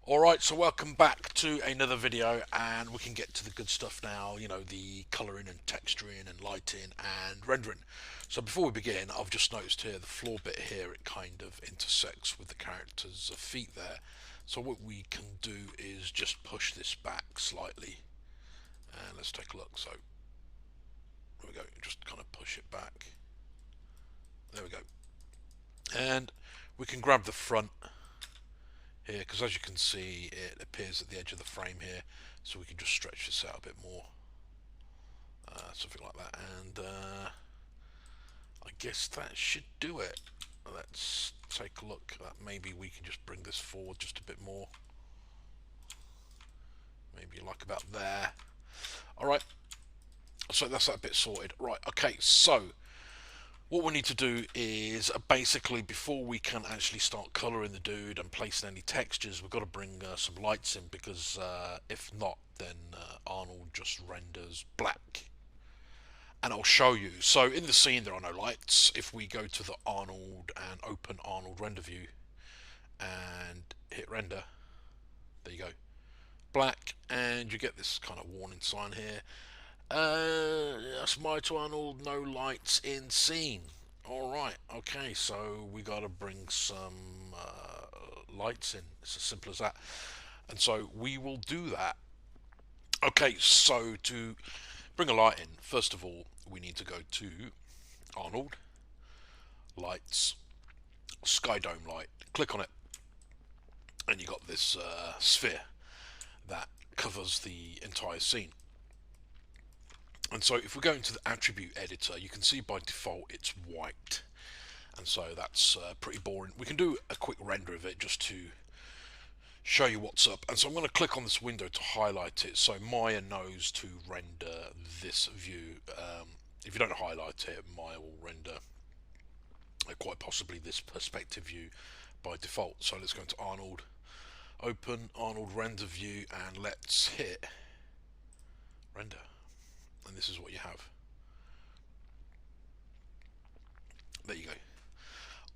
Alright, so welcome back to another video, and we can get to the good stuff now, the colouring and texturing and lighting and rendering. So before we begin, I've just noticed here the floor bit here, it kind of intersects with the character's feet there. So what we can do is just push this back slightly, and let's take a look. So there we go, just kind of push it back. There we go. And we can grab the front here, because as you can see it appears at the edge of the frame here, so we can just stretch this out a bit more, something like that, and I guess that should do it. Let's take a look. Maybe we can just bring this forward just a bit more, maybe like about there. Alright, so that's that bit sorted. Right, okay, so what we need to do is basically, before we can actually start colouring the dude and placing any textures, we've got to bring some lights in, because if not, then Arnold just renders black. And I'll show you. So in the scene there are no lights. If we go to the Arnold and open Arnold render view and hit render, there you go, black, and you get this kind of warning sign here. Smite to Arnold, no lights in scene. Alright, okay, so we gotta bring some lights in. It's as simple as that. And so we will do that. Okay, so to bring a light in, first of all, we need to go to Arnold, Lights, Skydome light. Click on it, and you got this sphere that covers the entire scene. And so if we go into the attribute editor, you can see by default it's white, and so that's pretty boring. We can do a quick render of it just to show you what's up. And so I'm going to click on this window to highlight it, so Maya knows to render this view. If you don't highlight it, Maya will render quite possibly this perspective view by default. So let's go into Arnold, open Arnold render view, and let's hit render. And this is what you have. There you go.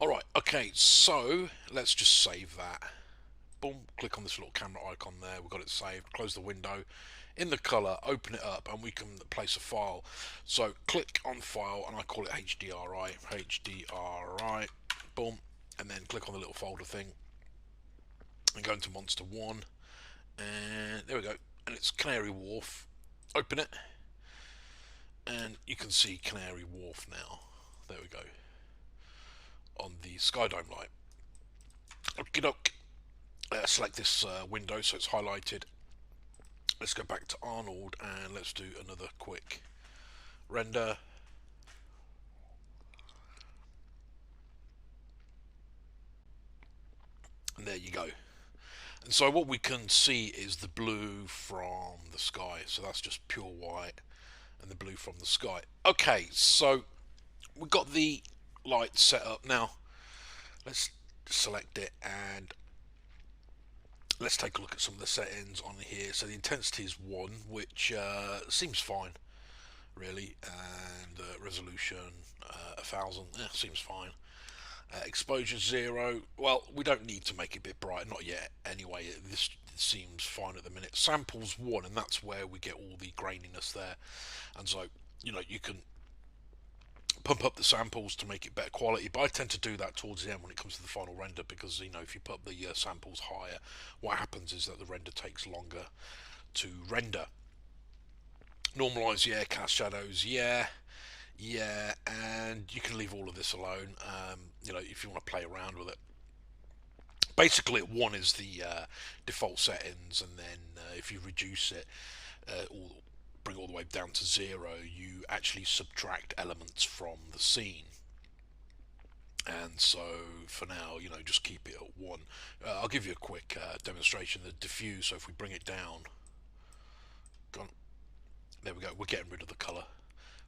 Alright, okay, so let's just save that. Boom, click on this little camera icon there, we've got it saved. Close the window. In the colour, open it up, and we can place a file. So click on file, and I call it HDRI, boom, and then click on the little folder thing and go into Monster 1, and there we go, and it's Canary Wharf. Open it, and you can see Canary Wharf now. There we go, on the Skydome light. Okie doke. Select this window so it's highlighted. Let's go back to Arnold and let's do another quick render. And there you go. And so what we can see is the blue from the sky. So that's just pure white and the blue from the sky. Okay, so we've got the light set up now. Let's select it and let's take a look at some of the settings on here. So the intensity is 1, which seems fine, really, and resolution 1000, seems fine. Exposure 0, well, we don't need to make it a bit bright, not yet anyway. This seems fine at the minute. Samples 1, and that's where we get all the graininess there. And so, you can pump up the samples to make it better quality, but I tend to do that towards the end when it comes to the final render, because if you put the samples higher, what happens is that the render takes longer to render. Normalize, yeah. Cast shadows, yeah, and you can leave all of this alone, if you want to play around with it. Basically, 1 is the default settings, and then if you reduce it, bring all the way down to 0, you actually subtract elements from the scene. And so for now, just keep it at 1. I'll give you a quick demonstration. The diffuse, so if we bring it down, there we go, we're getting rid of the colour,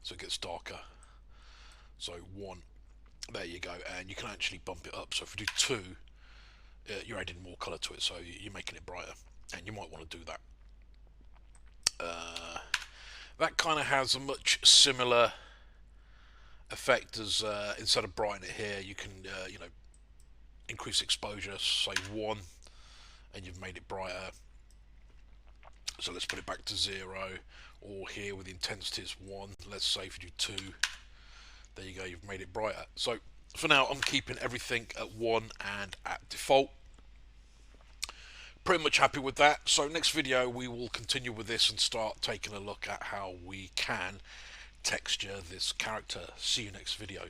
so it gets darker. So 1, there you go, and you can actually bump it up. So if we do 2, you're adding more colour to it, so you're making it brighter, and you might want to do that. That kind of has a much similar effect as instead of brightening it here, you can increase exposure, say 1, and you've made it brighter. So let's put it back to 0, or here with the intensity is 1. Let's say if you do 2, there you go, you've made it brighter. So for now I'm keeping everything at 1 and at default. Pretty much happy with that. So next video we will continue with this and start taking a look at how we can texture this character. See you next video.